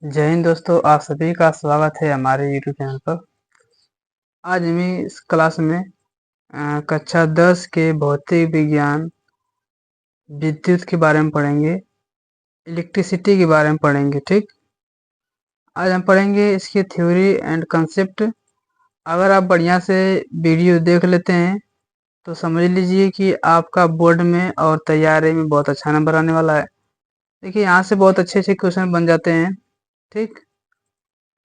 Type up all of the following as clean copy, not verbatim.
जय हिंद दोस्तों, आप सभी का स्वागत है हमारे यूट्यूब चैनल पर। आज हम इस क्लास में कक्षा 10 के भौतिक विज्ञान विद्युत के बारे में पढ़ेंगे, इलेक्ट्रिसिटी के बारे में पढ़ेंगे। ठीक, आज हम पढ़ेंगे इसकी थ्योरी एंड कंसेप्ट। अगर आप बढ़िया से वीडियो देख लेते हैं तो समझ लीजिए कि आपका बोर्ड में और तैयारी में बहुत अच्छा नंबर आने वाला है। देखिए, यहाँ से बहुत अच्छे अच्छे क्वेश्चन बन जाते हैं। ठीक,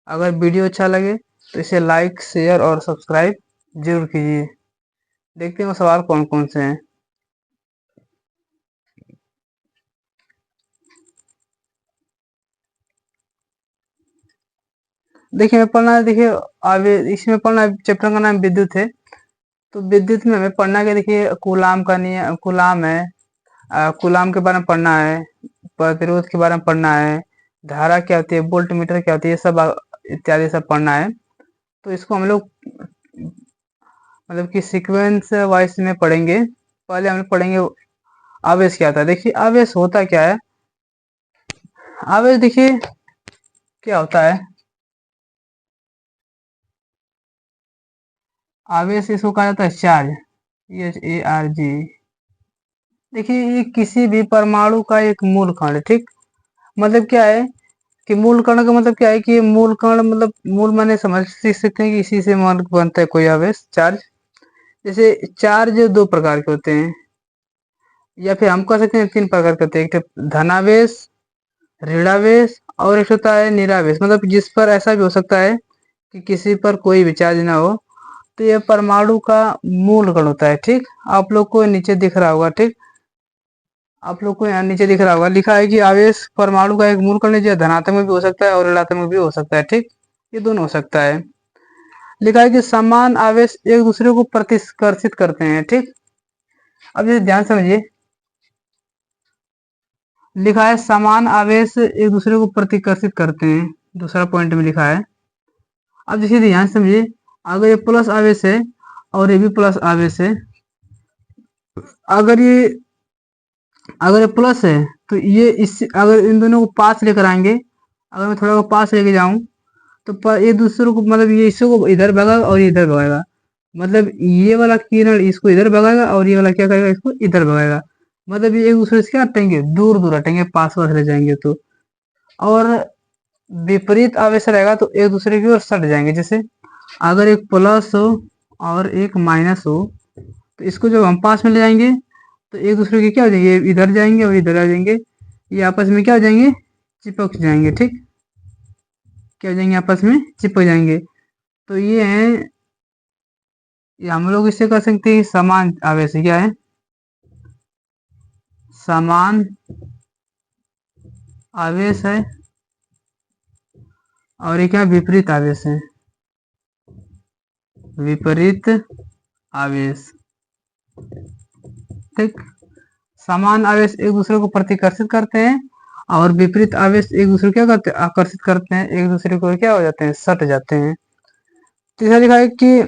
अगर वीडियो अच्छा लगे तो इसे लाइक, शेयर और सब्सक्राइब जरूर कीजिए। देखते हैं वो सवाल कौन कौन से हैं। देखिए हमें पढ़ना है, देखिए अभी इसमें पढ़ना है, चैप्टर का नाम विद्युत है। तो विद्युत में हमें पढ़ना है कि देखिए कूलाम का नियम, कूलाम है, कूलाम के बारे में पढ़ना है, प्रतिरोध के बारे में पढ़ना है, धारा क्या होती है, वोल्ट मीटर क्या होती है, ये सब इत्यादि सब पढ़ना है। तो इसको हम लोग मतलब कि सीक्वेंस वाइज में पढ़ेंगे। पहले हम लोग पढ़ेंगे आवेश क्या होता है। देखिए आवेश होता क्या है। आवेश देखिए क्या होता है। आवेश इसको कहा जाता है चार्ज, CHARG। देखिए ये किसी भी परमाणु का एक मूल कण है। ठीक, मतलब क्या है कि मूल कण का मतलब क्या है कि मूल कण मतलब मूल माने समझ सीख सकते हैं कि इसी से मान बनता है कोई आवेश, चार्ज। जैसे चार्ज दो प्रकार के होते हैं, या फिर हम कह सकते हैं तीन प्रकार के होते हैं। एक तो धनावेश, ऋणावेश और एक होता है निरावेश। मतलब जिस पर ऐसा भी हो सकता है कि किसी पर कोई भी चार्ज ना हो। तो ये परमाणु का मूल कण होता है। ठीक, आप लोग को नीचे दिख रहा होगा। ठीक, आप लोग को यहाँ नीचे दिख रहा होगा, लिखा है कि आवेश परमाणु का एक मूल कण है जो धनात्मक में भी हो सकता है और ऋणात्मक भी हो सकता है। ठीक, ये दोनों हो सकता है। लिखा है कि समान आवेश एक दूसरे को प्रतिकर्षित करते हैं। ठीक, अब ये ध्यान समझिए, लिखा है समान आवेश एक दूसरे को प्रतिकर्षित करते हैं, दूसरा पॉइंट में लिखा है। अब देखिए ध्यान समझिए, अगर ये प्लस आवेश है और ये भी प्लस आवेश है, अगर ये अगर ये प्लस है तो ये इस अगर इन दोनों को पास लेकर आएंगे, अगर मैं थोड़ा को पास लेके जाऊं तो एक दूसरे को मतलब ये इसको इधर भगाएगा और ये इधर भगाएगा। मतलब ये वाला किरण इसको इधर भगाएगा और ये वाला क्या करेगा, इसको इधर भगाएगा। मतलब ये एक दूसरे से क्या हटेंगे, दूर दूर हटेंगे, पास पास ले जाएंगे। तो और विपरीत आवेश रहेगा तो एक दूसरे की ओर सट जाएंगे। जैसे अगर एक प्लस हो और एक माइनस हो तो इसको जब हम पास में ले जाएंगे तो एक दूसरे के क्या हो जाएंगे, इधर जाएंगे और इधर आ जाएंगे, ये आपस में क्या हो जाएंगे, चिपक जाएंगे। ठीक, क्या हो जाएंगे, आपस में चिपक जाएंगे। तो ये है, ये हम लोग इससे कर सकते हैं समान आवेश क्या है, समान आवेश है, और ये क्या विपरीत आवेश है, विपरीत आवेश। ठीक, समान आवेश एक दूसरे को प्रतिकर्षित करते हैं और विपरीत आवेश एक दूसरे को क्या करते हैं, आकर्षित करते हैं, एक दूसरे को क्या हो जाते हैं, सट जाते हैं। तीसरा लिखा है कि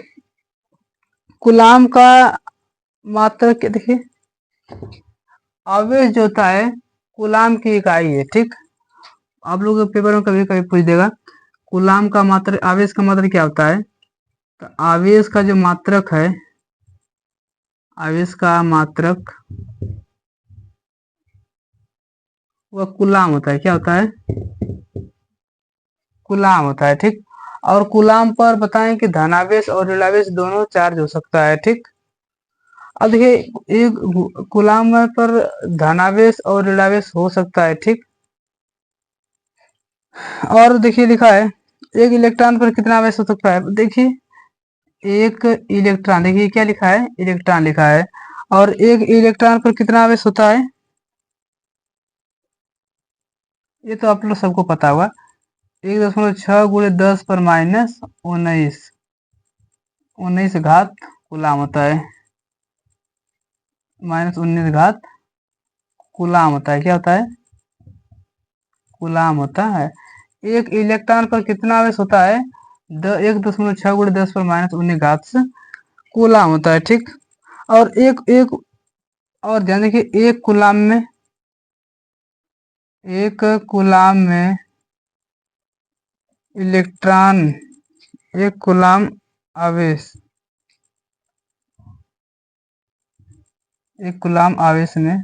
कूलाम का मात्रक क्या, देखिए आवेश जो होता है कूलाम की इकाई है। ठीक, आप लोग के पेपर में कभी कभी पूछ देगा कूलाम का मात्रक, आवेश का मात्रक क्या होता है। तो आवेश का जो मात्रक है, आवेश का मात्रक वह कूलाम होता है। क्या होता है, कूलाम होता है। ठीक, और कूलाम पर बताएं कि धनावेश और ऋणावेश दोनों चार्ज हो सकता है। ठीक, अब देखिए एक कूलाम पर धनावेश और ऋणावेश हो सकता है। ठीक, और देखिए लिखा है एक इलेक्ट्रॉन पर कितना आवेश हो सकता है। देखिए एक इलेक्ट्रॉन, देखिए क्या लिखा है, इलेक्ट्रॉन लिखा है, और एक इलेक्ट्रॉन पर कितना आवेश होता है, ये तो आप लोग सबको पता होगा। 1.6 × 10 पर माइनस 19, 19 घात कूलाम होता है, -19 घात कूलाम होता है। क्या होता है, कूलाम होता है। एक इलेक्ट्रॉन पर कितना आवेश होता है, 1.6 × 10 पर -19 घात से कूलाम होता है। ठीक, और एक एक और ध्यान देखिए, एक कूलाम में इलेक्ट्रॉन एक कूलाम आवेश में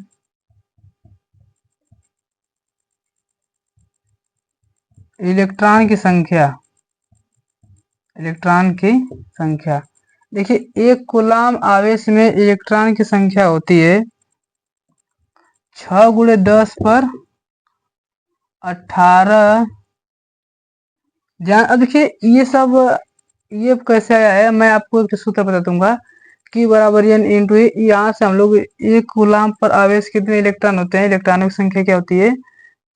इलेक्ट्रॉन की संख्या देखिए, एक कूलाम आवेश में इलेक्ट्रॉन की संख्या होती है 6 × 10 पर 18। अब देखिए ये कैसे आया है, मैं आपको एक सूत्र बता दूंगा। Q बराबर N इंटू E। यहाँ से हम लोग एक कूलाम पर आवेश कितने इलेक्ट्रॉन होते हैं, इलेक्ट्रॉनों की संख्या क्या होती है,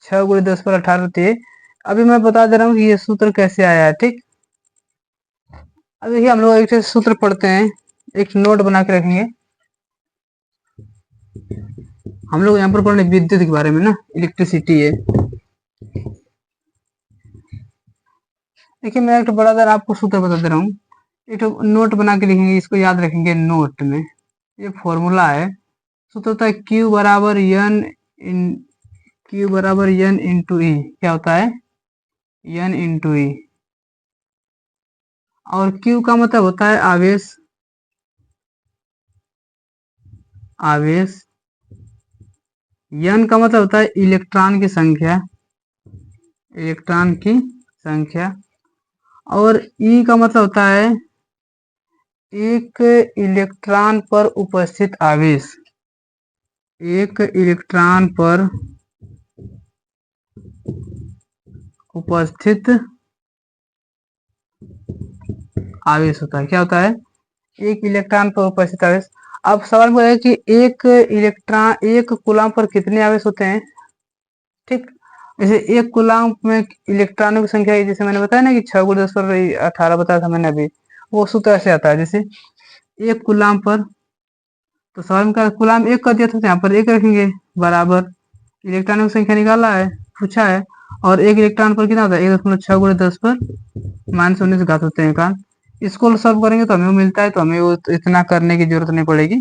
6 × 10 पर 18 होती है। अभी मैं बता दे रहा हूँ कि ये सूत्र कैसे आया है, ठीक। अब देखिए, हम लोग एक सूत्र पढ़ते हैं, एक नोट बना के रखेंगे। हम लोग यहाँ पर पढ़ने विद्युत के बारे में ना, इलेक्ट्रिसिटी है। देखिए, मैं एक बड़ा देर आपको सूत्र बता दे रहा हूँ, एक नोट बना के लिखेंगे, इसको याद रखेंगे नोट में। ये फॉर्मूला है, सूत्र होता है Q बराबर N इंटू E। क्या होता है, N इंटू E। और Q का मतलब होता है आवेश। N का मतलब होता है इलेक्ट्रॉन की संख्या। और E का मतलब होता है एक इलेक्ट्रॉन पर उपस्थित आवेश। एक इलेक्ट्रॉन पर उपस्थित आवेश होता है। क्या होता है, एक इलेक्ट्रॉन पर उपस्थित आवेश। अब सवाल में है कि एक कूलाम पर कितने आवेश होते हैं, ठीक। जैसे एक कूलाम में इलेक्ट्रॉनों की संख्या, जैसे मैंने बताया ना कि 6 × 10 पर 18 बताया था मैंने अभी, वो सूत्र ऐसे आता है। जैसे एक कूलाम पर, तो सवाल में कूलाम एक कर दिया था, तो यहाँ पर एक रखेंगे बराबर इलेक्ट्रॉनों की संख्या निकाला है, पूछा है। और एक इलेक्ट्रॉन पर कितना होता है, 1.6 × 10 पर -19 घात होते हैं कान। इसको सॉल्व करेंगे तो हमें वो मिलता है, तो हमें वो इतना करने की जरूरत नहीं पड़ेगी।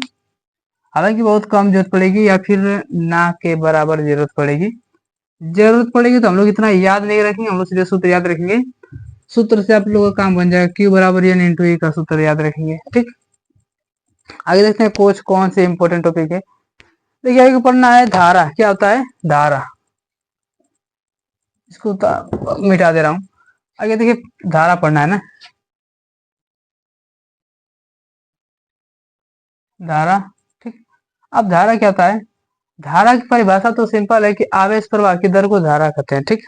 हालांकि बहुत कम जरूरत पड़ेगी, या फिर ना के बराबर जरूरत पड़ेगी। तो हम लोग इतना याद नहीं रखेंगे, हम लोग सीधे सूत्र याद रखेंगे। सूत्र से आप लोगों का काम बन जाएगा, Q बराबर N इंटू E का सूत्र याद रखेंगे, ठीक। आगे देखते हैं कोच कौन से इंपॉर्टेंट टॉपिक है। देखिए, आगे पढ़ना है धारा। क्या होता है धारा, इसको मिटा दे रहा हूँ। आगे देखिए, धारा पढ़ना है ना, धारा, ठीक। अब धारा क्या होता है, धारा की परिभाषा तो सिंपल है कि आवेश प्रवाह की दर को धारा कहते हैं, ठीक।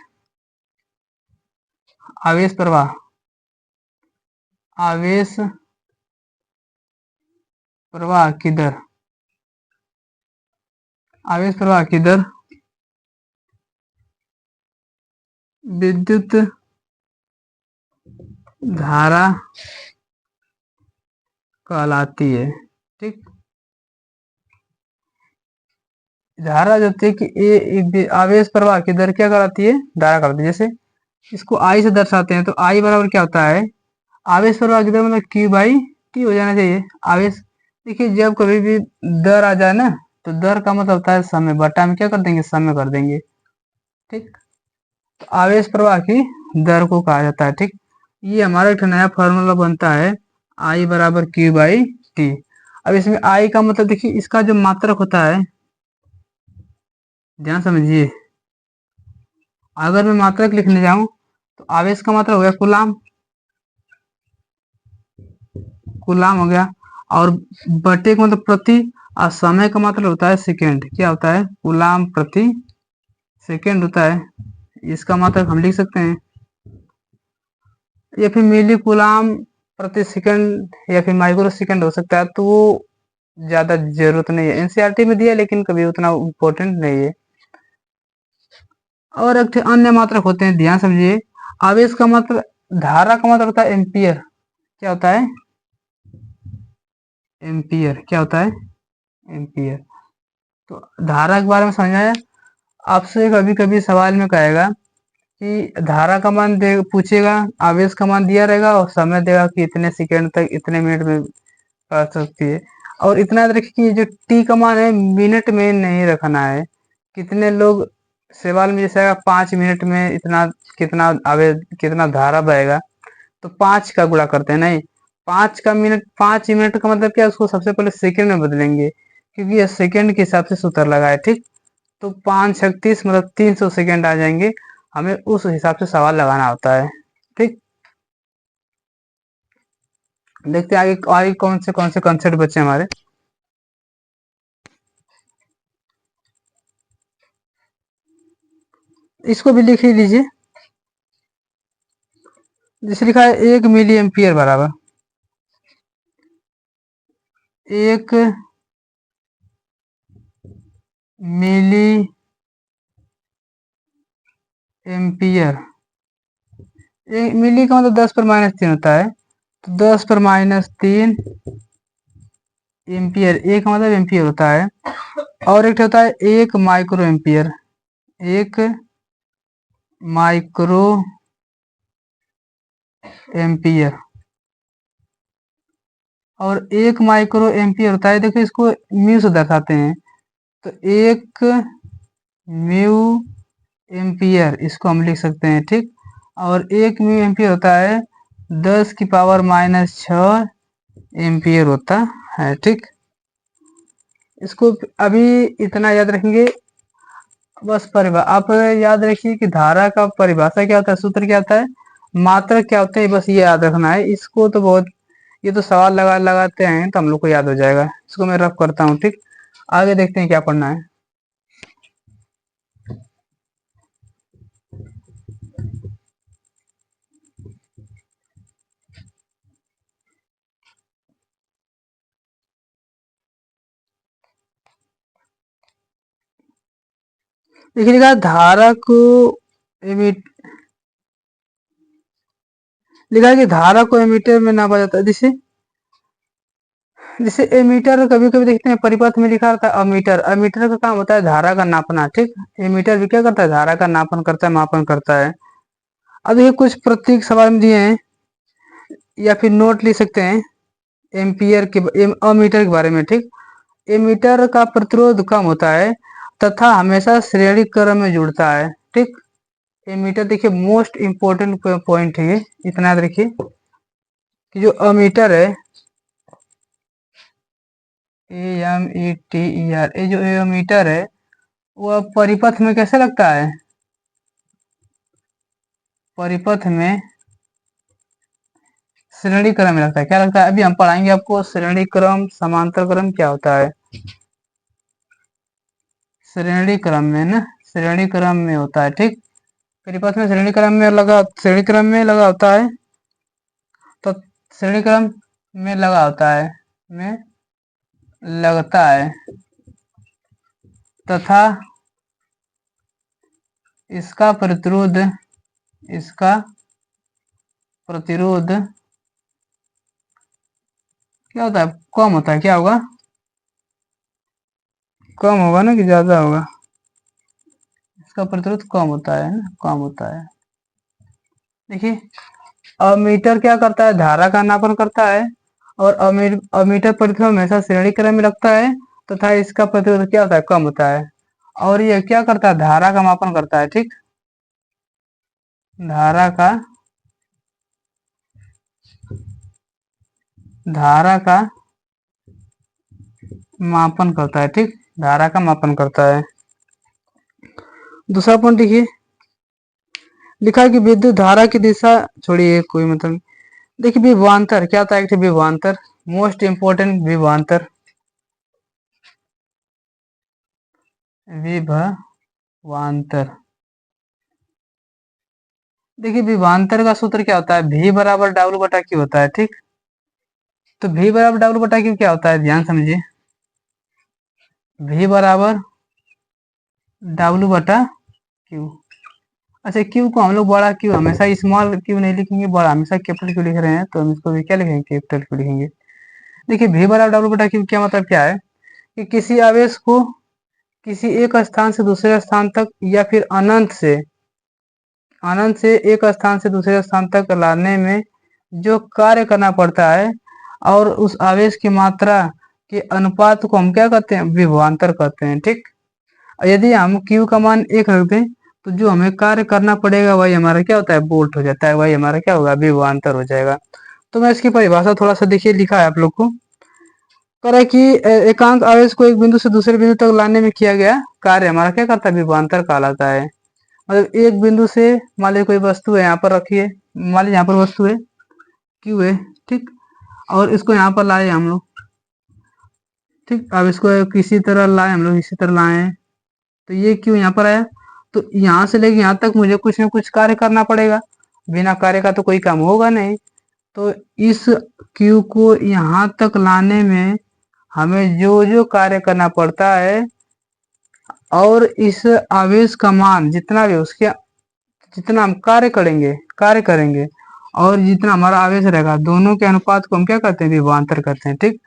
आवेश प्रवाह की दर, आवेश प्रवाह की दर विद्युत धारा कहलाती है, ठीक। धारा जो होती है कि आवेश प्रवाह की दर क्या कहलाती है, धारा कहलाती है। जैसे इसको I से दर्शाते हैं, तो I बराबर क्या होता है, आवेश प्रवाह की दर मतलब Q/T हो जाना चाहिए। आवेश, देखिए जब कभी भी दर आ जाए ना, तो दर का मतलब होता है समय, बटा में क्या कर देंगे, समय कर देंगे, ठीक। तो आवेश प्रवाह की दर को कहा जाता है, ठीक। ये हमारा एक नया फॉर्मूला बनता है, I बराबर Q/T। अब इसमें I का मतलब देखिए, इसका जो मात्रक होता है, ध्यान समझिए। अगर मैं मात्रक लिखने जाऊं, तो आवेश का मात्रक हो गया कूलाम हो गया, और बटे का मतलब प्रति, और समय का मतलब होता है सेकेंड। क्या होता है, कूलाम प्रति सेकेंड होता है। इसका मात्रक हम लिख सकते हैं, या फिर मिली कूलाम प्रति सेकेंड, या फिर माइक्रो सेकेंड हो सकता है। तो वो ज्यादा जरूरत नहीं है, एनसीईआरटी में दिया, लेकिन कभी उतना इम्पोर्टेंट नहीं है। और एक अन्य मात्रक होते हैं, ध्यान समझिए। आवेश का मात्रक, धारा का मात्रक होता है एम्पियर। क्या होता है, एम्पियर। क्या होता है, एम्पियर। तो धारा के बारे में समझाया। आपसे कभी कभी सवाल में कहेगा कि धारा का मान दे, पूछेगा, आवेश का मान दिया रहेगा, और समय देगा कि इतने सेकेंड तक, इतने मिनट में कर सकती है। और इतना याद रखिए कि जो टी का मान है, मिनट में नहीं रखना है। कितने लोग सवाल में जैसे आएगा 5 मिनट में इतना कितना धारा बहेगा, तो 5 का गुणा करते हैं, नहीं 5 मिनट का मतलब क्या, उसको सबसे पहले सेकंड में बदलेंगे क्योंकि ये सेकंड के हिसाब से सूत्र लगा है, ठीक। तो 5×36 मतलब 300 सेकंड आ जाएंगे, हमें उस हिसाब से सवाल लगाना होता है, ठीक। देखते हैं आगे आगे कौन से कॉन्सेप्ट बचे हमारे। इसको भी लिख ही लीजिए, जैसे लिखा है 1 मिली एम्पियर बराबर 1 मिली एम्पियर। मिली का मतलब 10⁻³ होता है, तो 10⁻³ एम्पियर, एक मतलब एम्पियर होता है, और एक होता है 1 माइक्रो एम्पियर, 1 माइक्रो एम्पियर। और 1 माइक्रो एम्पियर होता है, देखो इसको म्यू से दर्शाते हैं, तो 1 म्यू एम्पियर इसको हम लिख सकते हैं, ठीक। और 1 म्यू एम्पियर होता है 10⁻⁻6 एम्पियर होता है, ठीक। इसको अभी इतना याद रखेंगे बस। आप याद रखिए कि धारा का परिभाषा क्या होता है, सूत्र क्या होता है, मात्रक क्या होते हैं, बस ये याद रखना है। इसको तो बहुत, ये तो सवाल लगाते हैं तो हम लोग को याद हो जाएगा। इसको मैं रफ करता हूँ, ठीक। आगे देखते हैं क्या पढ़ना है। देखिए लिखा है धारा को एमिट, लिखा है कि धारा को एमीटर में नापा जाता है, जैसे जैसे एमीटर कभी कभी देखते हैं परिपथ में लिखा रहता है अमीटर। अमीटर का काम होता है धारा का नापना, ठीक। एमीटर भी क्या करता है, धारा का नापन करता है, मापन करता है। अब ये कुछ प्रतीक सवाल में दिए हैं, या फिर नोट लिख सकते हैं एम्पियर के अमीटर के बारे में, ठीक। एमीटर का प्रतिरोध कम होता है तथा हमेशा श्रेणी क्रम में जुड़ता है, ठीक। एमीटर देखिए मोस्ट इंपोर्टेंट पॉइंट है ये, इतना याद रखिए कि जो अमीटर है AMETER, ये जो एमीटर है वो परिपथ में कैसे लगता है, परिपथ में श्रेणी क्रम में लगता है। क्या लगता है, अभी हम पढ़ाएंगे आपको श्रेणी क्रम समांतर क्रम क्या होता है। श्रेणी क्रम में ना, श्रेणी क्रम में होता है, ठीक। परिपथ में श्रेणी क्रम में लगा होता है, तो श्रेणी क्रम में लगा होता है, में लगता है, तथा इसका प्रतिरोध क्या होता है, कम होता है। क्या होगा, कम होगा ना कि ज्यादा होगा, इसका प्रतिरोध कम होता है ना, कम होता है। देखिए अमीटर क्या करता है, धारा का नापन करता है, और अमीटर परिपथ में हमेशा श्रेणी क्रम में लगता है तथा इसका प्रतिरोध क्या होता है, कम होता है। और ये क्या करता है, धारा का मापन करता है, ठीक। धारा का मापन करता है, ठीक। धारा का मापन करता है। दूसरा पॉइंट देखिए, लिखा है कि विद्युत धारा की दिशा छोड़िए कोई मतलब, देखिए विभवांतर क्या होता है, विभवांतर मोस्ट इंपोर्टेंट, विभवांतर। देखिए विभवांतर का सूत्र क्या होता है, V बराबर W बटा Q होता है, ठीक। तो V बराबर W बटा Q क्या होता है, ध्यान समझिए। V बराबर W बटा Q। अच्छा Q को हम लोग बड़ा Q, हमेशा स्मॉल Q नहीं लिखेंगे, बड़ा हमेशा कैपिटल Q लिख रहे हैं, तो हम इसको भी क्या लिखेंगे, कैपिटल Q लिखेंगे। देखिए V बराबर W बटा Q क्या मतलब क्या है, कि किसी आवेश को किसी एक स्थान से दूसरे स्थान तक, या फिर अनंत से एक स्थान से दूसरे स्थान तक लाने में जो कार्य करना पड़ता है, और उस आवेश की मात्रा के अनुपात को हम क्या कहते हैं, विभवांतर कहते हैं, ठीक। यदि हम Q का मान 1 रख दें तो जो हमें कार्य करना पड़ेगा वही हमारा क्या होता है, वोल्ट हो जाता है, वही हमारा क्या होगा, विभवांतर हो जाएगा। तो मैं इसकी परिभाषा थोड़ा सा देखिए लिखा है आप लोग को, कह रहा है कि एकांक आवेश को एक बिंदु से दूसरे बिंदु तक लाने में किया गया कार्य हमारा क्या करता है, विभवांतर कहलाता है। मतलब एक बिंदु से मान लीजिए कोई वस्तु है यहाँ पर रखिए, मान लीजिए यहाँ पर वस्तु है क्यू है, ठीक, और इसको यहाँ पर लाए हम लोग, ठीक, अब इसको किसी तरह लाए हम लोग, इसी तरह लाए, तो ये क्यू यहाँ पर आया, तो यहाँ से लेके यहाँ तक मुझे कुछ ना कुछ कार्य करना पड़ेगा, बिना कार्य का तो कोई काम होगा नहीं। तो इस क्यू को यहाँ तक लाने में हमें जो जो कार्य करना पड़ता है और इस आवेश का मान जितना भी उसके, जितना हम कार्य करेंगे और जितना हमारा आवेश रहेगा, दोनों के अनुपात को हम क्या करते हैं, विभवांतर करते हैं, ठीक।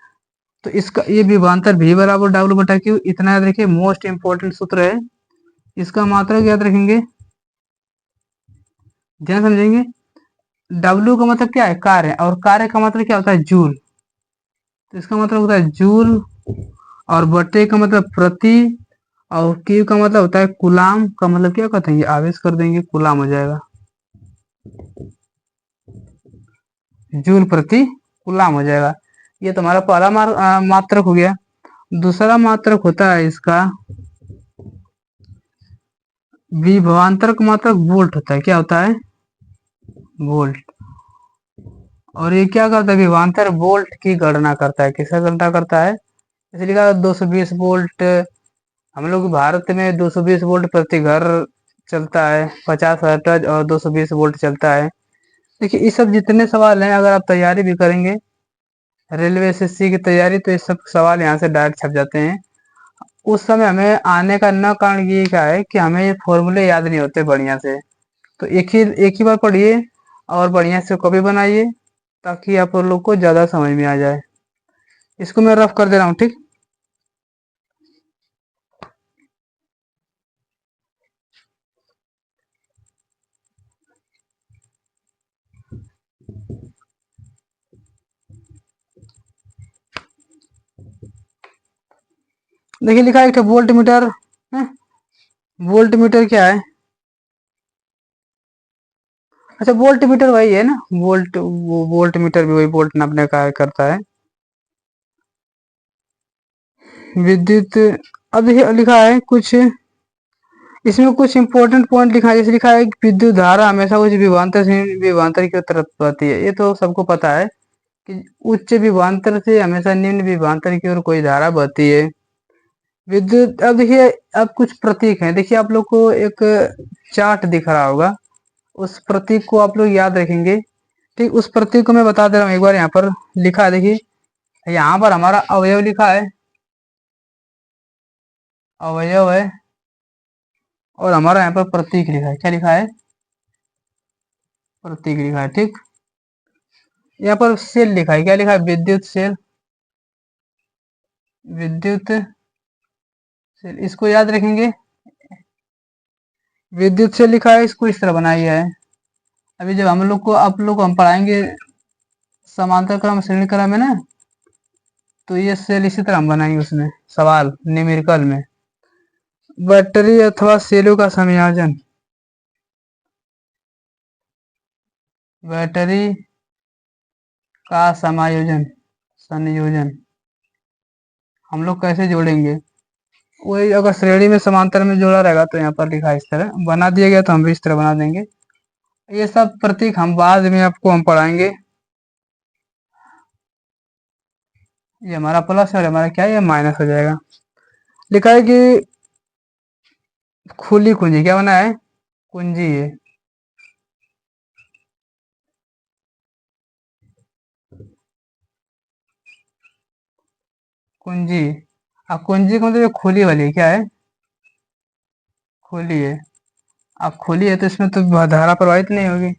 तो इसका ये विभवांतर V बराबर W बटा Q, इतना याद रखिए, मोस्ट इंपोर्टेंट सूत्र है। इसका मात्रक याद रखेंगे, ध्यान समझेंगे। W का मतलब क्या है, कार्य, और कार्य का मतलब क्या होता है, जूल। तो इसका मतलब होता है जूल, और बटे का मतलब प्रति, और Q का मतलब होता है कूलाम, का मतलब क्या कहते हैं, ये आवेश कर देंगे, कूलाम हो जाएगा, जूल प्रति कूलाम हो जाएगा। ये तुम्हारा पहला मात्रक हो गया। दूसरा मात्रक होता है इसका विभवांतर का मात्रक वोल्ट होता है, क्या होता है, वोल्ट। और ये क्या करता है, विभवांतर वोल्ट की गणना करता है, किसका गणना करता है, इसलिए कहा 220 वोल्ट, हम लोग भारत में 220 वोल्ट प्रति घर चलता है, 50 हर्ट्ज और 220 वोल्ट चलता है। देखिए ये सब जितने सवाल हैं, अगर आप तैयारी भी करेंगे रेलवे एसएससी की तैयारी, तो ये सब सवाल यहाँ से डायरेक्ट छप जाते हैं। उस समय हमें आने का न कारण ये क्या है कि हमें ये फॉर्मूले याद नहीं होते बढ़िया से, तो एक ही बार पढ़िए और बढ़िया से कॉपी बनाइए, ताकि आप लोग को ज़्यादा समझ में आ जाए। इसको मैं रफ कर दे रहा हूँ, ठीक। देखिए लिखा है एक वोल्ट मीटर है। वोल्ट मीटर क्या है, अच्छा वोल्ट मीटर वही है ना, वोल्ट, वो वोल्ट मीटर भी वही वोल्ट नापने का करता है। विद्युत, अब देखिए लिखा है कुछ, इसमें कुछ इंपॉर्टेंट पॉइंट लिखा है, जैसे लिखा है कि विद्युत धारा हमेशा उच्च विभवांतर से विभवांतर की तरफ बहती है, ये तो सबको पता है कि उच्च विभवांतर से हमेशा निम्न विभवांतर की ओर कोई धारा बहती है। विद्युत, अब देखिए अब कुछ प्रतीक हैं, देखिए आप लोग को एक चार्ट दिख रहा होगा, उस प्रतीक को आप लोग याद रखेंगे, ठीक। उस प्रतीक को मैं बता दे रहा हूँ एक बार, यहाँ पर लिखा है, देखिए यहाँ पर हमारा अवयव लिखा है, अवयव है, और हमारा यहाँ पर प्रतीक लिखा है, क्या लिखा है, प्रतीक लिखा है, ठीक। यहाँ पर सेल लिखा है, क्या लिखा है, विद्युत सेल, विद्युत सेल, इसको याद रखेंगे। विद्युत सेल लिखा है, इसको इस तरह बनाया है। अभी जब हम लोग को, आप लोग को हम पढ़ाएंगे समांतर क्रम श्रेणी क्रम में ना, तो ये सेल इसी तरह हम बनाएंगे, उसमें सवाल न्यूमेरिकल में, बैटरी अथवा सेलों का संयोजन, बैटरी का समायोजन, संयोजन हम लोग कैसे जोड़ेंगे, वही अगर श्रेणी में समांतर में जोड़ा रहेगा तो यहाँ पर लिखा है, इस तरह बना दिया गया, तो हम भी इस तरह बना देंगे। ये सब प्रतीक हम बाद में आपको हम पढ़ाएंगे। ये हमारा प्लस है और हमारा क्या है, ये माइनस हो जाएगा। लिखा है कि खुली कुंजी, क्या बना है, कुंजी है, कुंजी। अब कुंजी का मतलब ये खुली वाली क्या है, खुली है। अब खुली है तो इसमें तो धारा प्रवाहित नहीं होगी,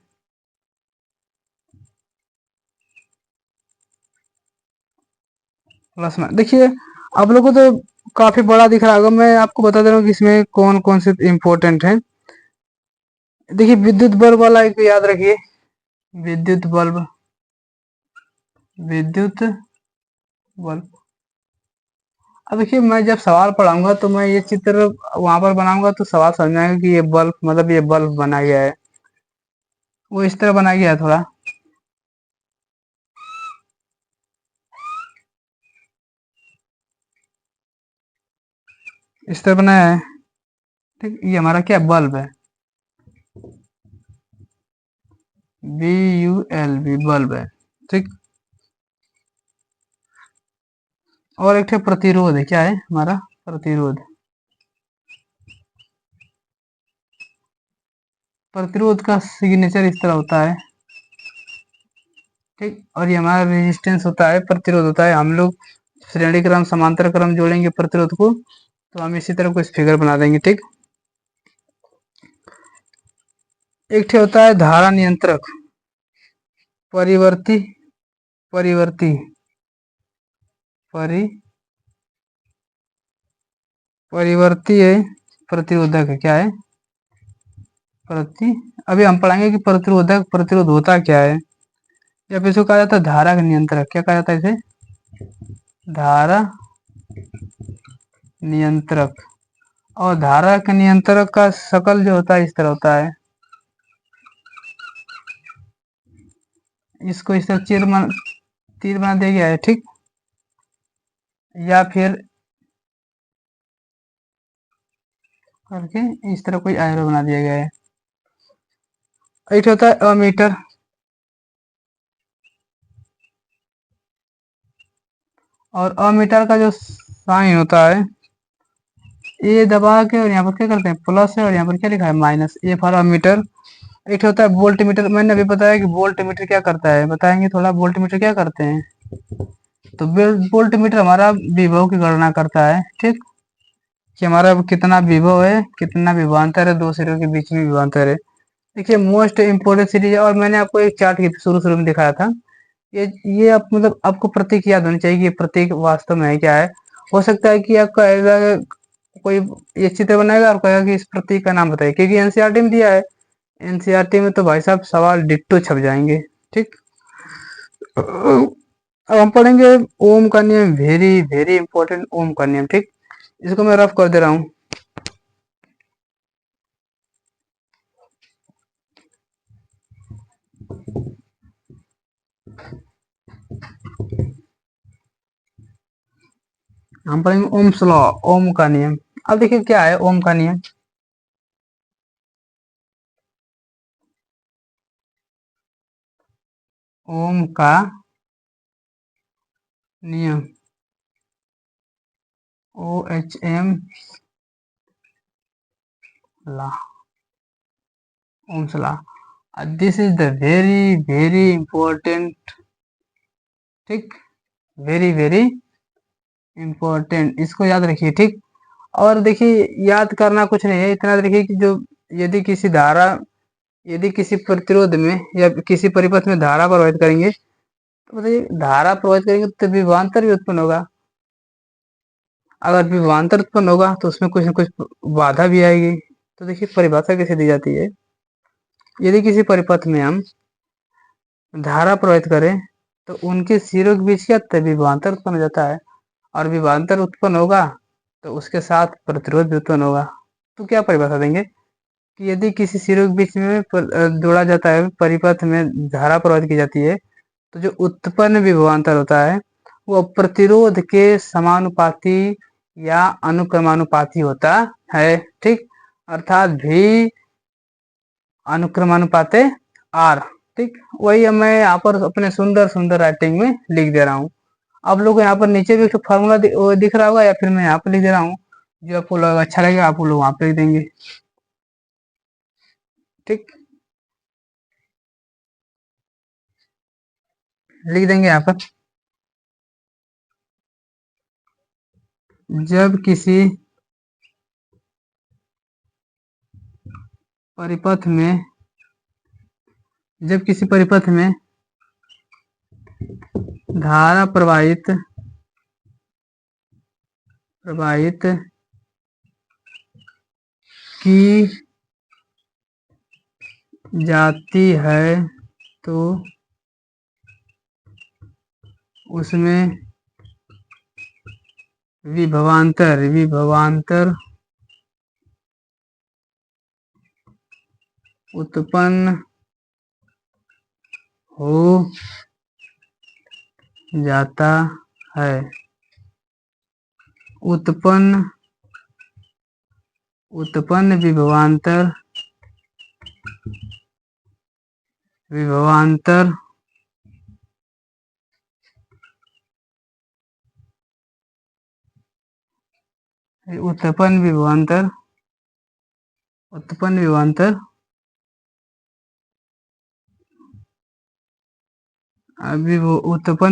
प्लस में। देखिए आप लोगों को तो काफी बड़ा दिख रहा होगा, मैं आपको बता दे रहा हूँ कि इसमें कौन कौन से इंपॉर्टेंट है। देखिए विद्युत बल्ब वाला एक याद रखिए, विद्युत बल्ब, विद्युत बल्ब। अब देखिए मैं जब सवाल पढ़ाऊंगा तो मैं ये चित्र वहां पर बनाऊंगा तो सवाल समझ में आएगा कि ये बल्ब मतलब ये बल्ब बना गया है, वो इस तरह बना गया है थोड़ा, इस तरह बनाया है। ठीक, ये हमारा क्या बल्ब है, BULB बल्ब है। ठीक, और एक ठे प्रतिरोध है, क्या है हमारा प्रतिरोध, प्रतिरोध का सिग्नेचर इस तरह होता है। ठीक, और ये हमारा रेजिस्टेंस होता है, प्रतिरोध होता है। हम लोग श्रेणी क्रम समांतर क्रम जोड़ेंगे प्रतिरोध को तो हम इसी तरह कुछ फिगर बना देंगे। ठीक, एक ठे होता है धारा नियंत्रक, परिवर्ती परिवर्ती परि परिवर्तीय प्रतिरोधक है, क्या है प्रति, अभी हम पढ़ाएंगे कि प्रतिरोधक प्रतिरोध होता क्या है, या फिर इसको कहा जाता है धारा का नियंत्रक। क्या कहा जाता है इसे, धारा नियंत्रक। और धारा के नियंत्रक का शकल जो होता है इस तरह होता है, इसको इस तरह तीर बना दिया गया है। ठीक, या फिर करके इस तरह कोई एरो बना दिया गया है। एक होता है अमीटर, और अमीटर का जो साइन होता है ये दबा के, और यहाँ पर क्या करते हैं प्लस है, और यहाँ पर क्या लिखा है माइनस, ए फॉर अमीटर। एक होता है वोल्ट मीटर, मैंने अभी बताया कि वोल्ट मीटर क्या करता है, बताएंगे थोड़ा वोल्ट मीटर क्या करते हैं। तो वोल्ट मीटर हमारा विभव की गणना करता है। ठीक, कि हमारा कितना विभव है, कितना विभवांतर है, दो सिरों के बीच में विभवांतर है। देखिए मोस्ट इम्पोर्टेंट सीरीज है, और मैंने आपको एक चार्ट की शुरू शुरू में दिखाया था। ये आप मतलब आपको प्रतीक याद होनी चाहिए कि प्रतीक वास्तव में है क्या है। हो सकता है कि आपका कोई ये चित्र बनाएगा और कहेगा कि इस प्रतीक का नाम बताइए, क्योंकि एनसीईआरटी में दिया है। एनसीईआरटी में तो भाई साहब सवाल डिट्टो छप जाएंगे। ठीक, अब हम पढ़ेंगे ओम का नियम, वेरी वेरी इंपॉर्टेंट ओम का नियम। ठीक, इसको मैं रफ कर दे रहा हूँ। हम पढ़ेंगे ओम्स लॉ, ओम का नियम। अब देखिए क्या है ओम का नियम, ओम का नियम, OHM law, Ohm's law. This is the very very important. ठीक, वेरी वेरी इंपॉर्टेंट, इसको याद रखिए। ठीक, और देखिए याद करना कुछ नहीं है, इतना देखिए कि जो यदि किसी धारा, यदि किसी प्रतिरोध में या किसी परिपथ में धारा प्रवाहित करेंगे तो बताइए धारा प्रवाहित करेंगे तो विभवांतर भी उत्पन्न होगा। अगर विभवांतर उत्पन्न होगा तो उसमें कुछ ना कुछ बाधा भी आएगी। तो देखिए परिभाषा कैसे दी जाती है, यदि किसी परिपथ में हम धारा प्रवाहित करें तो उनके सिरों के बीच क्या विभवांतर उत्पन्न हो जाता है, और विभवांतर उत्पन्न होगा तो उसके साथ प्रतिरोध भी उत्पन्न होगा। तो क्या परिभाषा देंगे कि यदि किसी सिरों के बीच में जोड़ा जाता है, परिपथ में धारा प्रवाहित की जाती है, तो जो उत्पन्न विभवांतर होता है वो प्रतिरोध के समानुपाती या अनुक्रमानुपाती होता है। ठीक, अर्थात भी अनुक्रमानुपाते आर। ठीक, वही मैं यहाँ पर अपने सुंदर सुंदर राइटिंग में लिख दे रहा हूँ। आप लोग को यहाँ पर नीचे भी एक फॉर्मूला दिख रहा होगा, या फिर मैं यहाँ पर लिख दे रहा हूँ, जो आपको अच्छा लगेगा आप लोग वहाँ पे लिख देंगे। ठीक, लिख देंगे यहाँ पर, जब किसी परिपथ में, जब किसी परिपथ में धारा प्रवाहित प्रवाहित की जाती है तो उसमें विभवांतर विभवांतर उत्पन्न हो जाता है। उत्पन्न विभवांतर उत्पन्न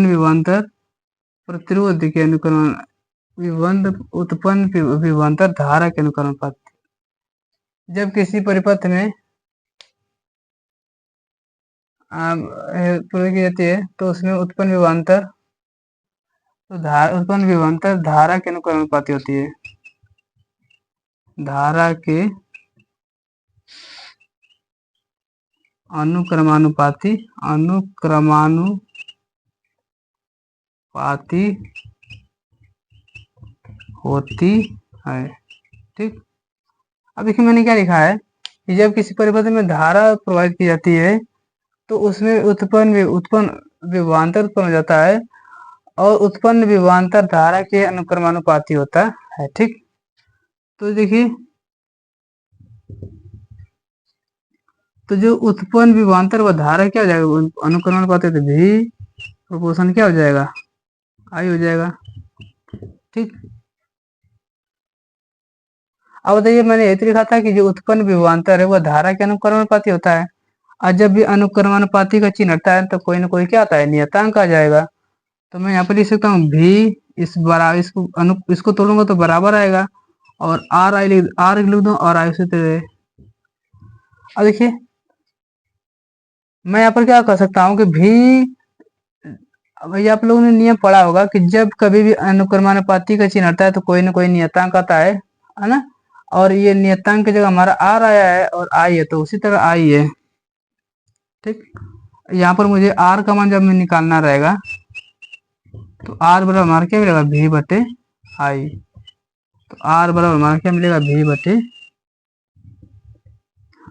विभवांतर प्रतिरोध के अनुक्रमण उत्पन्न विभवांतर धारा के अनुक्रमानुपाती। जब किसी परिपथ में प्रयोग की जाती है तो उसमें उत्पन्न विभवांतर धारा के अनुक्रमानुपाती होती है। धारा के अनुक्रमानुपाती होती है। ठीक, अब देखिए मैंने क्या लिखा है कि जब किसी परिपथ में धारा प्रवाहित की जाती है तो उसमें उत्पन्न विभवांतर उत्पन्न हो जाता है और उत्पन्न विभवांतर धारा के अनुक्रमानुपाती होता है। ठीक, तो देखिए तो जो उत्पन्न विभवांतर व धारा क्या हो जाएगा अनुक्रमानुपाती, तो भी प्रोपोर्शन क्या हो जाएगा, आई हो जाएगा। ठीक, अब बताइए मैंने ये तो लिखा था कि जो उत्पन्न विभवांतर है वह धारा के अनुक्रमानुपाती होता है, और जब भी अनुक्रमानुपाती का चिन्ह हटता है तो कोई ना कोई क्या आता है, नियतांक आ जाएगा। तो मैं यहाँ पर लिख सकता हूँ भी इसको तोड़ूंगा तो बराबर आएगा और आर लिख दूँ और आई से अब देखिए मैं यहाँ पर क्या कर सकता हूँ कि भी, भैया आप लोगों ने नियम पढ़ा होगा कि जब कभी भी अनुक्रमानुपाती का चिन्ह हटता है तो कोई ना कोई नियतांक आता है ना, और ये नियतांक की जगह हमारा आर आया है और आई है तो उसी तरह आई है। ठीक, यहाँ पर मुझे आर का मान जब मैं निकालना रहेगा तो आर बराबर हमारा क्या मिलेगा, भी बटे आई। तो आर बराबर हमारा क्या मिलेगा, भी बटे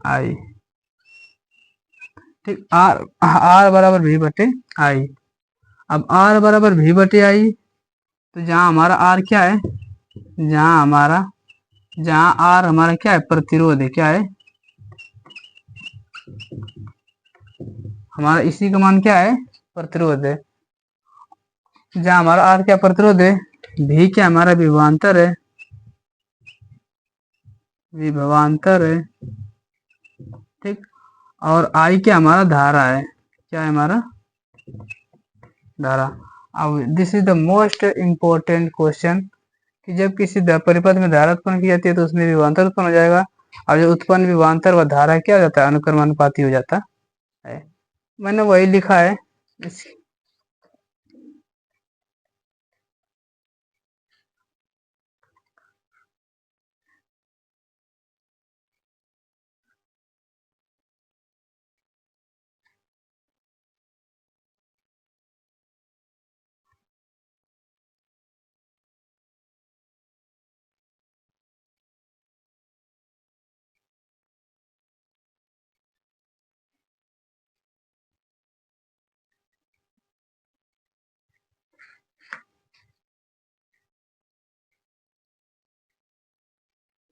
आई। ठीक, आर बराबर भी बटे आई। अब आर बराबर भी बटे आई तो जहां हमारा आर क्या है, जहां आर हमारा क्या है, प्रतिरोध है, क्या है हमारा, इसी का मान क्या है, प्रतिरोध है। जहां हमारा आर क्या प्रतिरोध है, भी क्या हमारा विभवांतर है, ठीक, और आई क्या हमारा धारा है, क्या है हमारा धारा। अब this is the most important question कि जब किसी परिपथ में धारा उत्पन्न की जाती है तो उसमें विभवांतर उत्पन्न हो जाएगा, और जो उत्पन्न विभवांतर व धारा क्या हो जाता है, अनुक्रमानुपाती हो जाता है। मैंने वही लिखा है।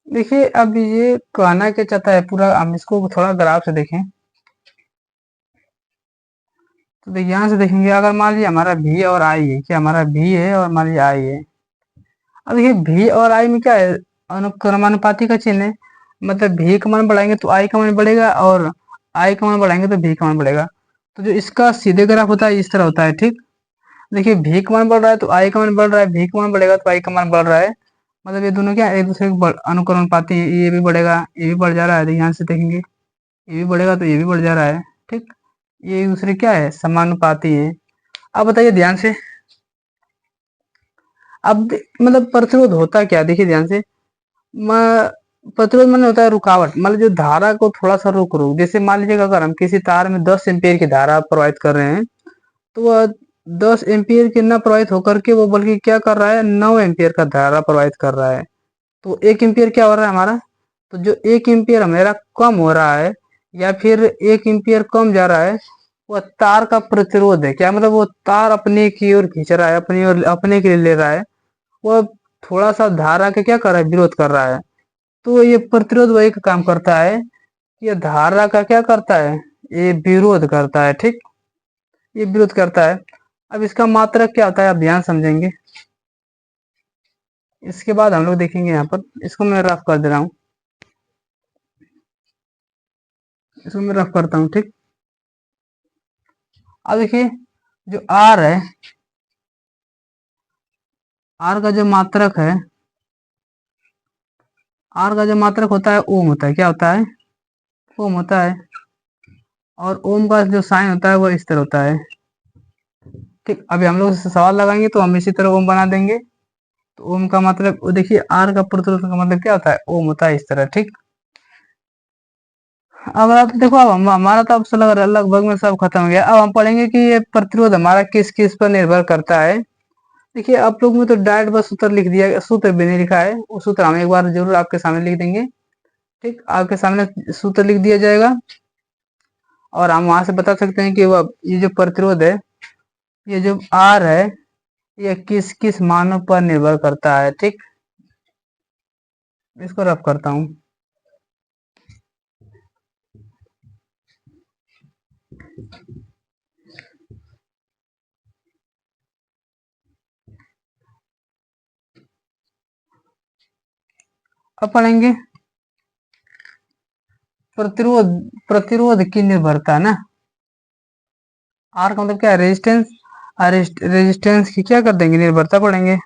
देखिए अब ये कहना क्या चाहता है पूरा, हम इसको थोड़ा ग्राफ से देखें तो देखिए यहाँ से देखेंगे, अगर मान लीजिए हमारा भी और आई है, क्या हमारा भी है और मान लीजिए आई है। अब देखिए भी और आई में क्या है, अनुक्रमानुपाती का चिन्ह है, मतलब भी का मान बढ़ाएंगे तो आई का मान बढ़ेगा और आई का मान बढ़ाएंगे तो भी का मान बढ़ेगा। तो जो इसका सीधे ग्राफ होता है इस तरह होता है। ठीक, देखिए भी का मान बढ़ रहा है तो आई का मान बढ़ रहा है, भी का मान बढ़ेगा तो आई का मान बढ़ रहा है, मतलब ये दोनों क्या एक दूसरे के अनुक्रमानुपाती है। ये भी बढ़ेगा, ये भी बढ़ जा रहा है, यहाँ से देखेंगे ये भी बढ़ेगा तो ये भी बढ़ जा रहा है। ठीक, ये एक दूसरे क्या है, समानुपाती है। अब बताइए ध्यान से, अब मतलब प्रतिरोध होता क्या, देखिए ध्यान से, प्रतिरोध माने होता है रुकावट, मतलब जो धारा को थोड़ा सा रोक जैसे मान लीजिएगा अगर हम किसी तार में 10 एम्पियर की धारा प्रवाहित कर रहे हैं तो वह 10 एम्पियर की न प्रवाहित होकर के वो बल्कि क्या कर रहा है, 9 एम्पियर का धारा प्रवाहित कर रहा है। तो 1 एम्पियर क्या हो रहा है हमारा, तो जो 1 एम्पियर मेरा कम हो रहा है या फिर 1 एम्पियर कम जा रहा है, वह तार का प्रतिरोध है। क्या मतलब, वो तार अपने की ओर खींच रहा है, अपनी ओर अपने के लिए ले रहा है। वो थोड़ा सा धारा का क्या कर रहा है, विरोध कर रहा है। तो ये प्रतिरोध वही का काम करता है, ये धारा का क्या करता है, ये विरोध करता है। ठीक, ये विरोध करता है। अब इसका मात्रक क्या होता है, आप ध्यान समझेंगे। इसके बाद हम लोग देखेंगे, यहाँ पर इसको मैं रफ कर दे रहा हूँ, इसको मैं रफ करता हूँ। ठीक, अब देखिए जो आर है, आर का जो मात्रक है, आर का जो मात्रक होता है ओम होता है। क्या होता है, ओम होता है। और ओम का जो साइन होता है वो इस तरह होता है। ठीक, अभी हम लोग सवाल लगाएंगे तो हम इसी तरह ओम बना देंगे। तो ओम का मतलब, देखिए आर का प्रतिरोध का मतलब क्या होता है, ओम होता है इस तरह। ठीक, अब आप देखो, अब हमारा तो अब से लगभग में सब खत्म हो गया। अब हम पढ़ेंगे कि ये प्रतिरोध हमारा किस किस पर निर्भर करता है। देखिए आप लोग में तो डायरेक्ट बस सूत्र लिख दिया, सूत्र भी नहीं लिखा है। वो सूत्र हम एक बार जरूर आपके सामने लिख देंगे। ठीक, आपके सामने सूत्र लिख दिया जाएगा और हम वहां से बता सकते हैं कि वह ये जो प्रतिरोध है, ये जो आर है, ये किस किस मानों पर निर्भर करता है। ठीक, इसको रफ करता हूँ। अब पढ़ेंगे प्रतिरोध, प्रतिरोध की निर्भरता ना। आर का मतलब क्या है, रेजिस्टेंस। रेजिस्टेंस की क्या कर देंगे, निर्भरता पढ़ेंगे।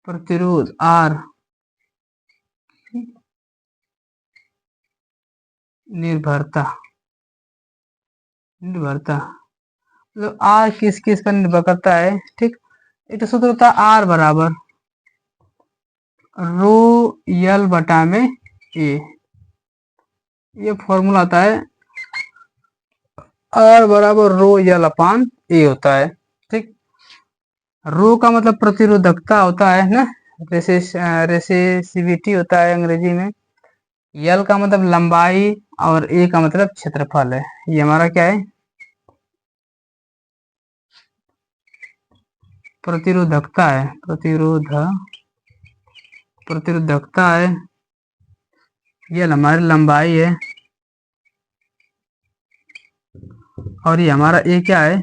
प्रतिरोध आर, निर्भरता, निर्भरता मतलब आर किस किस पर निर्भर करता है। ठीक, एक तो सूत्र होता है आर बराबर रो यल बटा में ए। ये फॉर्मूला आता है आर बराबर रो यल अपान ए होता है। ठीक, रो का मतलब प्रतिरोधकता होता है ना, रेसिसिविटी होता है अंग्रेजी में। यल का मतलब लंबाई और ए का मतलब क्षेत्रफल है। ये हमारा क्या है, प्रतिरोधकता है। प्रतिरोधकता है। ये हमारी लंबाई है और ये हमारा ए क्या है,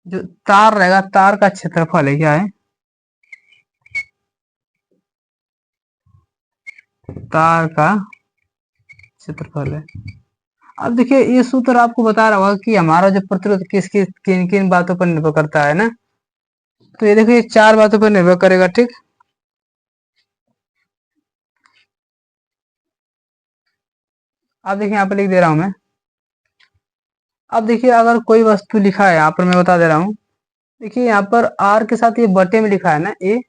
जो तार रहेगा, तार का क्षेत्रफल है। क्या है, तार का क्षेत्रफल है। अब देखिए ये सूत्र आपको बता रहा होगा कि हमारा जो प्रतिरोध किस किस किन किन बातों पर निर्भर करता है ना। तो ये देखिए 4 बातों पर निर्भर करेगा। ठीक, अब देखिए यहाँ पर लिख दे रहा हूं मैं। अब देखिए अगर कोई वस्तु लिखा है यहाँ पर, मैं बता दे रहा हूँ। देखिए यहाँ पर आर के साथ ये बटे में लिखा है ना ए।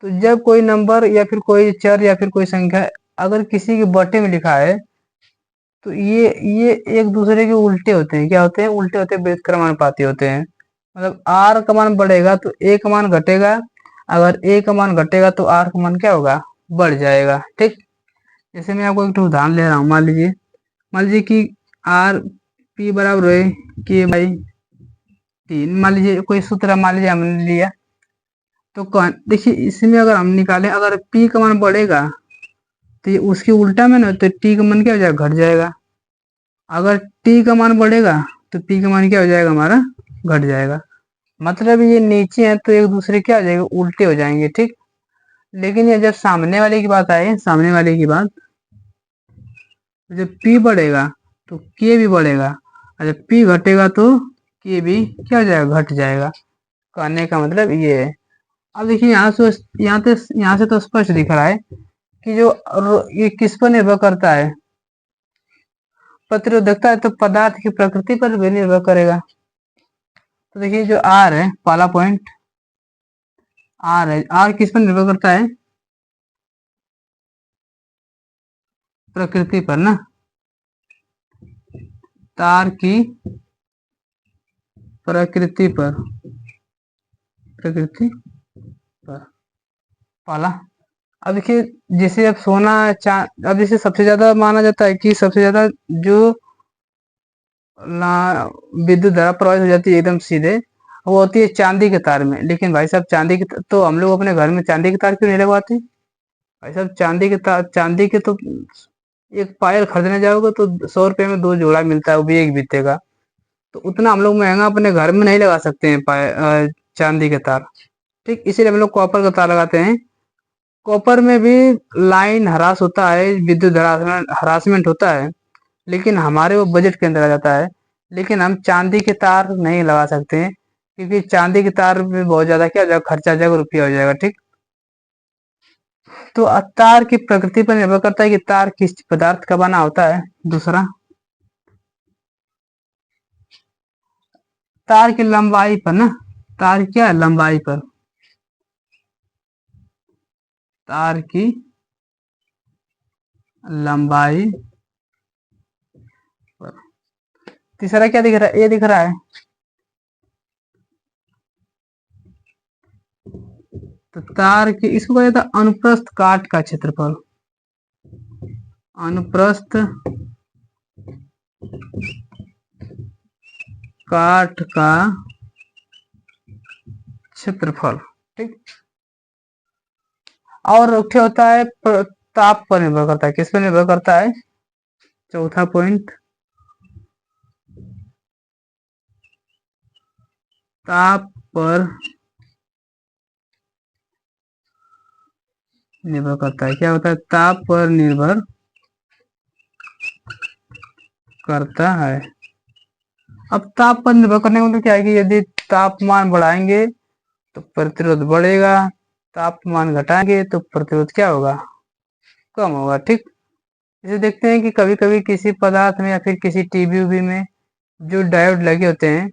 तो जब कोई नंबर या फिर कोई चर या फिर कोई संख्या अगर किसी के बटे में लिखा है, तो ये एक दूसरे के उल्टे होते हैं। क्या होते हैं, उल्टे होते हैं, व्युत्क्रमानुपाती होते हैं। मतलब आर का मान बढ़ेगा तो ए का मान घटेगा, अगर ए का मान घटेगा तो आर का मान क्या होगा, बढ़ जाएगा। ठीक, जैसे मैं आपको एक उदाहरण ले रहा हूँ। मान लीजिए कि आर पी बराबर है के बाई 3। मान लीजिए कोई सूत्र मान लीजिए हमने लिया। तो देखिए इसमें अगर हम निकालें, अगर पी का मान बढ़ेगा तो ये उसके उल्टा में ना, तो टी का मान क्या हो जाएगा, घट जाएगा। अगर टी का मान बढ़ेगा तो पी का मान क्या हो जाएगा, हमारा घट जाएगा। मतलब ये नीचे है तो एक दूसरे क्या हो जाएगा, उल्टे हो जाएंगे। ठीक, लेकिन ये जब सामने वाले की बात आए, सामने वाले की बात, जब P बढ़ेगा तो K भी बढ़ेगा, और जब P घटेगा तो K भी क्या हो जाएगा, घट जाएगा। कहने का मतलब ये है। अब देखिए यहाँ से तो स्पष्ट दिख रहा है कि जो ये किस पर निर्भर करता है, प्रतिरोधकता है, तो पदार्थ की प्रकृति पर भी निर्भर करेगा। तो देखिए जो R है, पहला पॉइंट R है, R किस पर निर्भर करता है, प्रकृति पर ना। तार की प्रकृति पर पाला। अब देखिए, जैसे अब सोना अब जैसे सबसे ज्यादा माना जाता है कि सबसे ज्यादा जो विद्युत धारा प्रवाहित हो जाती है एकदम सीधे, वो होती है चांदी के तार में। लेकिन भाई साहब, चांदी की तो हम लोग अपने घर में चांदी के तार क्यों नहीं लगवाते भाई साहब? चांदी के तो एक पायल खरीदने जाओगे तो 100 रुपए में 2 जोड़ा मिलता है, वो भी एक बीते का। तो उतना हम लोग महंगा अपने घर में नहीं लगा सकते हैं चांदी के तार। ठीक, इसीलिए हम लोग कॉपर का तार लगाते हैं। कॉपर में भी लाइन हरास होता है, विद्युत हरासमेंट होता है, लेकिन हमारे वो बजट के अंदर आ जाता है। लेकिन हम चांदी के तार नहीं लगा सकते हैं, क्योंकि चांदी के तार में बहुत ज्यादा क्या हो जाएगा, खर्चा आ जाएगा, रुपया हो जाएगा। ठीक, तो तार की प्रकृति पर निर्भर करता है कि तार किस पदार्थ का बना होता है। दूसरा, तार की लंबाई पर ना, तार क्या है, लंबाई पर, तार की लंबाई पर। तीसरा क्या दिख रहा है, ये दिख रहा है। तो तार की, इसको कहा जाता है अनुप्रस्थ काट का क्षेत्रफल। अनुप्रस्थ काट का क्षेत्रफल। ठीक, और क्या होता है, ताप पर निर्भर करता है। किस पर निर्भर करता है? चौथा पॉइंट, ताप पर निर्भर करता है। क्या होता है? ताप पर निर्भर करता है। अब ताप पर निर्भर करने का मतलब क्या है कि यदि तापमान बढ़ाएंगे तो प्रतिरोध बढ़ेगा, तापमान घटाएंगे तो प्रतिरोध क्या होगा, कम होगा। ठीक, इसे देखते हैं कि कभी कभी किसी पदार्थ में या फिर किसी टीबी में जो डायोड लगे होते हैं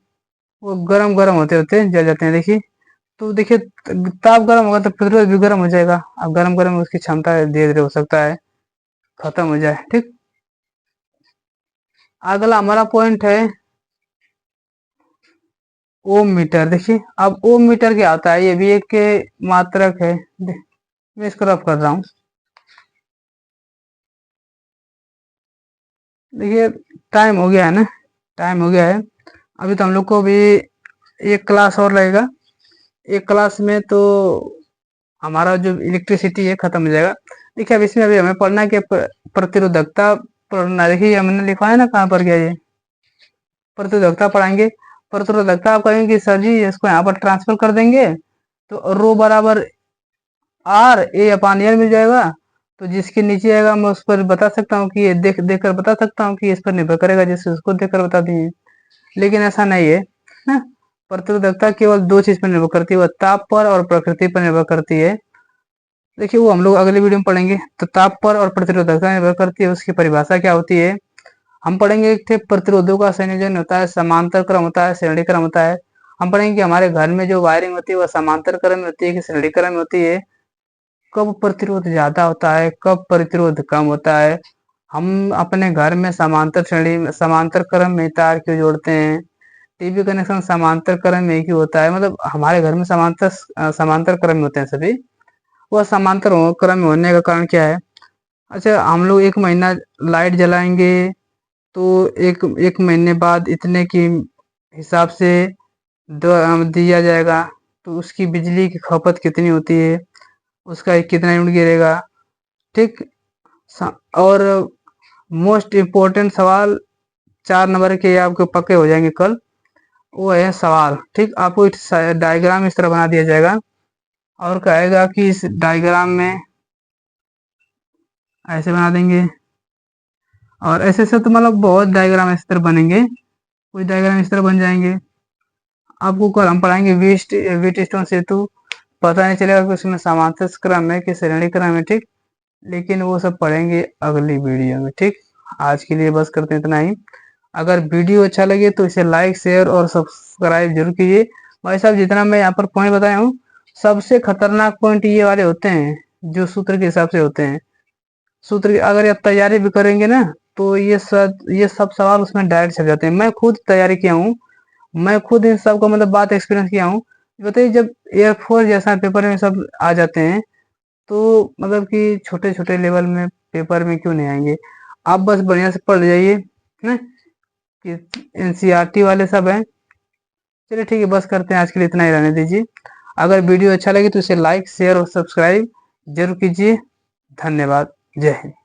वो गरम गरम होते होते जल जाते हैं। देखिए, तो देखिए, ताप गर्म होगा तो प्रतिरोध भी गर्म हो जाएगा। अब गरम गरम उसकी क्षमता धीरे धीरे हो सकता है खत्म हो जाए। ठीक, अगला हमारा पॉइंट है ओम मीटर। देखिए, अब ओम मीटर क्या होता है, ये भी एक के मात्रक है। मैं इसको रफ कर रहा हूँ। देखिए, टाइम हो गया है ना, टाइम हो गया है। अभी तो हम लोग को भी एक क्लास और लगेगा। एक क्लास में तो हमारा जो इलेक्ट्रिसिटी है खत्म हो जाएगा। देखिए, अब इसमें अभी हमें पढ़ना है कि प्रतिरोधकता पढ़ना। देखिए, हमने लिखा है ना, कहाँ पर गया ये, प्रतिरोधकता पढ़ाएंगे। प्रतिरोधकता आप कहेंगे कि सर जी इसको यहाँ पर ट्रांसफर कर देंगे तो रो बराबर आर ए अपान एल मिल जाएगा। तो जिसके नीचे आएगा मैं उस पर बता सकता हूँ कि ये देख कर बता सकता हूँ कि इस पर निर्भर करेगा, जैसे उसको देख कर बता दिए। लेकिन ऐसा नहीं है ना, प्रतिरोधकता केवल दो चीज पर निर्भर करती है, वह ताप पर और प्रकृति पर निर्भर करती है। देखिए, वो हम लोग अगले वीडियो में पढ़ेंगे। तो ताप पर और प्रतिरोधकता निर्भर करती है, उसकी परिभाषा क्या होती है हम पढ़ेंगे। एक थे प्रतिरोधों का संयोजन होता है, समांतर क्रम होता है, श्रेणी क्रम होता है। हम पढ़ेंगे कि हमारे घर में जो वायरिंग होती है वह समांतर क्रम में होती है कि श्रेणी क्रम में होती है, कब प्रतिरोध ज्यादा होता है, कब प्रतिरोध कम होता है। हम अपने घर में समांतर क्रम में तार क्यों जोड़ते हैं, टीवी कनेक्शन समांतर क्रम में क्यों होता है, मतलब हमारे घर में समांतर क्रम में होते हैं सभी। वह समांतर क्रम में होने का कारण क्या है? अच्छा, हम लोग 1 महीना लाइट जलाएंगे तो एक एक महीने बाद इतने की हिसाब से दिया जाएगा, तो उसकी बिजली की खपत कितनी होती है, उसका कितना यूनिट गिरेगा। ठीक, और मोस्ट इम्पोर्टेंट सवाल 4 नंबर के आपके पक्के हो जाएंगे कल, वो है सवाल। ठीक, आपको डायग्राम इस तरह बना दिया जाएगा और कहेगा कि इस डायग्राम में ऐसे बना देंगे, और ऐसे ऐसे तो मतलब बहुत डायग्राम इस तरह बनेंगे, कुछ डायग्राम इस तरह बन जाएंगे। आपको कल हम पढ़ाएंगे वीट स्टोन सेतु, पता नहीं चलेगा कि उसमें समांतर क्रम है कि श्रेणी क्रम है। ठीक, लेकिन वो सब पढ़ेंगे अगली वीडियो में। ठीक, आज के लिए बस करते हैं इतना ही। अगर वीडियो अच्छा लगे तो इसे लाइक शेयर और सब्सक्राइब जरूर कीजिए। भाई साहब, जितना मैं यहाँ पर पॉइंट बताया हूँ, सबसे खतरनाक पॉइंट ये वाले होते हैं जो सूत्र के हिसाब से होते हैं। सूत्र की अगर आप तैयारी भी करेंगे ना तो ये सब सवाल उसमें डायरेक्ट छप जाते हैं। मैं खुद तैयारी किया हूँ, मैं खुद इन सब का मतलब बात एक्सपीरियंस किया हूँ। बताइए जब एयरफोर्स जैसा पेपर में सब आ जाते हैं तो मतलब कि छोटे छोटे लेवल में पेपर में क्यों नहीं आएंगे। आप बस बढ़िया से पढ़ जाइए ना, कि एनसीईआरटी वाले सब हैं। चलिए ठीक है, बस करते हैं, आज के लिए इतना ही रहने दीजिए। अगर वीडियो अच्छा लगे तो इसे लाइक शेयर और सब्सक्राइब जरूर कीजिए। धन्यवाद। जय हिंद।